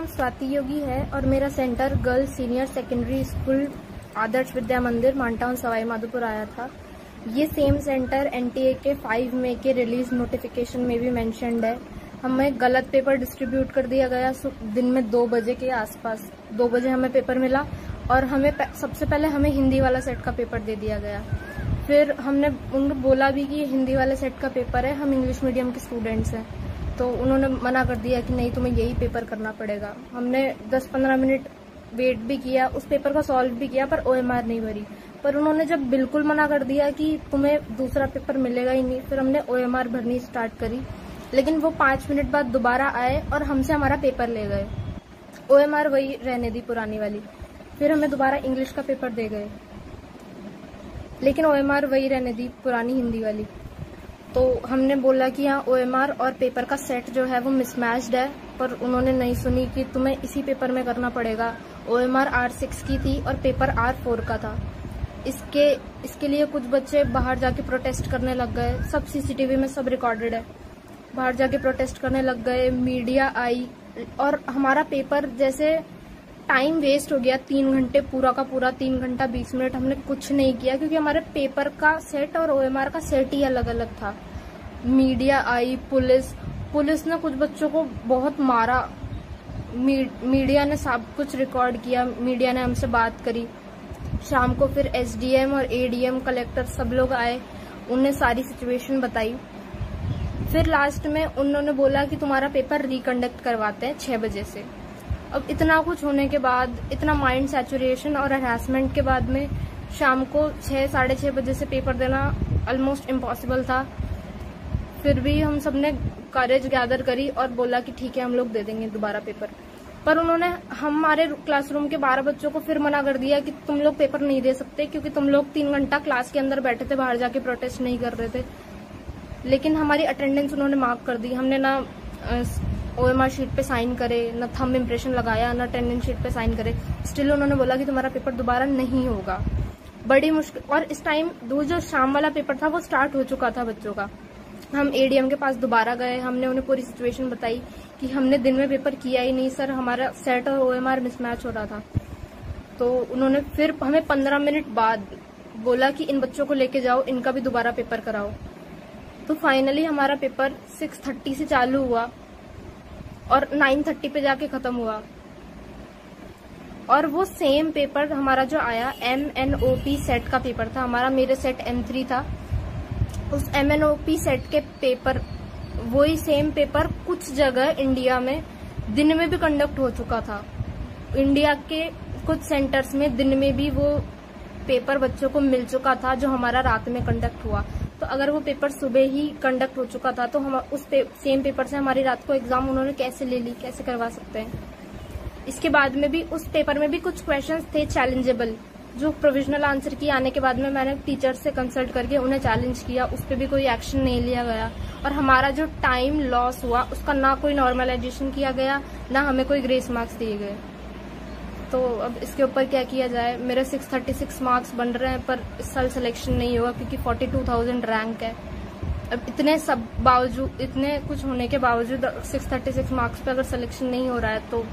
नाम स्वाति योगी है और मेरा centre girls senior secondary school Adarsh Vidya Mandir Mantown Sawai Madhopur आया था। ये सेम सेंटर एनटीए के 5 मई के रिलीज नोटिफिकेशन में भी मेंशन्ड है। हमें गलत पेपर डिस्ट्रीब्यूट कर दिया गया दिन में 2 बजे के आसपास। 2 बजे हमें पेपर मिला और हमें सबसे पहले हमें हिंदी वाला सेट का पेपर दे दिया गया। फिर हमने उनको बोला भी कि हिंदी वाले सेट का पेपर है, हम इंग्लिश मीडियम के स्टूडेंट्स हैं, तो उन्होंने मना कर दिया कि नहीं तुम्हें यही पेपर करना पड़ेगा। हमने 10-15 मिनट वेट भी किया, उस पेपर को सॉल्व भी किया, पर ओएमआर नहीं भरी। पर उन्होंने जब बिल्कुल मना कर दिया कि तुम्हें दूसरा पेपर मिलेगा ही नहीं, फिर हमने ओएमआर भरनी स्टार्ट करी। लेकिन वो 5 मिनट बाद दोबारा आए और हमसे हमारा पेपर ले गए। ओएमआर वही रहने दी पुरानी वाली। फिर हमें दोबारा इंग्लिश का पेपर दे गए, लेकिन ओएमआर वही रहने दी पुरानी हिंदी वाली। तो हमने बोला कि यहाँ ओएमआर और पेपर का सेट जो है वो मिसमैच्ड है, पर उन्होंने नहीं सुनी कि तुम्हें इसी पेपर में करना पड़ेगा। ओएमआर R6 की थी और पेपर R4 का था। इसके लिए कुछ बच्चे बाहर जाके प्रोटेस्ट करने लग गए। सब सीसीटीवी में सब रिकॉर्डेड है। बाहर जाके प्रोटेस्ट करने लग गए, मीडिया आई और हमारा पेपर जैसे टाइम वेस्ट हो गया। 3 घंटे पूरा का पूरा 3 घंटा 20 मिनट हमने कुछ नहीं किया, क्योंकि हमारे पेपर का सेट और ओएमआर का सेट ही अलग अलग था। मीडिया आई, पुलिस ने कुछ बच्चों को बहुत मारा। मीडिया ने सब कुछ रिकॉर्ड किया, मीडिया ने हमसे बात करी। शाम को फिर एसडीएम और एडीएम कलेक्टर सब लोग आए, उन्हें सारी सिचुएशन बताई। फिर लास्ट में उन्होंने बोला कि तुम्हारा पेपर रिकंडक्ट करवाते हैं 6 बजे से। अब इतना कुछ होने के बाद, इतना माइंड सैचुरेशन और हरासमेंट के बाद में शाम को 6-6:30 बजे से पेपर देना ऑलमोस्ट इम्पॉसिबल था। फिर भी हम सबने करेज गैदर करी और बोला कि ठीक है हम लोग दे देंगे दोबारा पेपर। पर उन्होंने हमारे क्लासरूम के 12 बच्चों को फिर मना कर दिया कि तुम लोग पेपर नहीं दे सकते, क्योंकि तुम लोग 3 घंटा क्लास के अंदर बैठे थे, बाहर जाके प्रोटेस्ट नहीं कर रहे थे। लेकिन हमारी अटेंडेंस उन्होंने मार्क कर दी। हमने ना ओएमआर शीट पे साइन करे, न थंब इम्प्रेशन लगाया, न अटेंडेंस शीट पे साइन करे। स्टिल उन्होंने बोला कि तुम्हारा पेपर दोबारा नहीं होगा। बड़ी मुश्किल। और इस टाइम जो शाम वाला पेपर था वो स्टार्ट हो चुका था बच्चों का। हम एडीएम के पास दोबारा गए, हमने उन्हें पूरी सिचुएशन बताई कि हमने दिन में पेपर किया ही नहीं सर, हमारा सेट और ओएमआर मिसमैच हो रहा था। तो उन्होंने फिर हमें 15 मिनट बाद बोला कि इन बच्चों को लेके जाओ, इनका भी दोबारा पेपर कराओ। तो फाइनली हमारा पेपर 6:30 से चालू हुआ और 9:30 पे जाके खत्म हुआ। और वो सेम पेपर हमारा जो आया MNOP सेट का पेपर था हमारा, मेरे सेट M3 था। उस MNOP सेट के पेपर, वही सेम पेपर कुछ जगह इंडिया में दिन में भी कंडक्ट हो चुका था। इंडिया के कुछ सेंटर्स में दिन में भी वो पेपर बच्चों को मिल चुका था, जो हमारा रात में कंडक्ट हुआ। तो अगर वो पेपर सुबह ही कंडक्ट हो चुका था तो हम उस सेम पेपर से हमारी रात को एग्जाम उन्होंने कैसे ले ली, कैसे करवा सकते हैं। इसके बाद में भी उस पेपर में भी कुछ क्वेश्चंस थे चैलेंजेबल, जो प्रोविजनल आंसर की आने के बाद में मैंने टीचर्स से कंसल्ट करके उन्हें चैलेंज किया। उस पर भी कोई एक्शन नहीं लिया गया और हमारा जो टाइम लॉस हुआ उसका ना कोई नॉर्मलाइजेशन किया गया, ना हमें कोई ग्रेस मार्क्स दिए गए। तो अब इसके ऊपर क्या किया जाए। मेरे 636 मार्क्स बन रहे हैं, पर इस साल सिलेक्शन नहीं होगा क्योंकि 42,000 रैंक है। अब इतने कुछ होने के बावजूद 636 मार्क्स पे अगर सिलेक्शन नहीं हो रहा है तो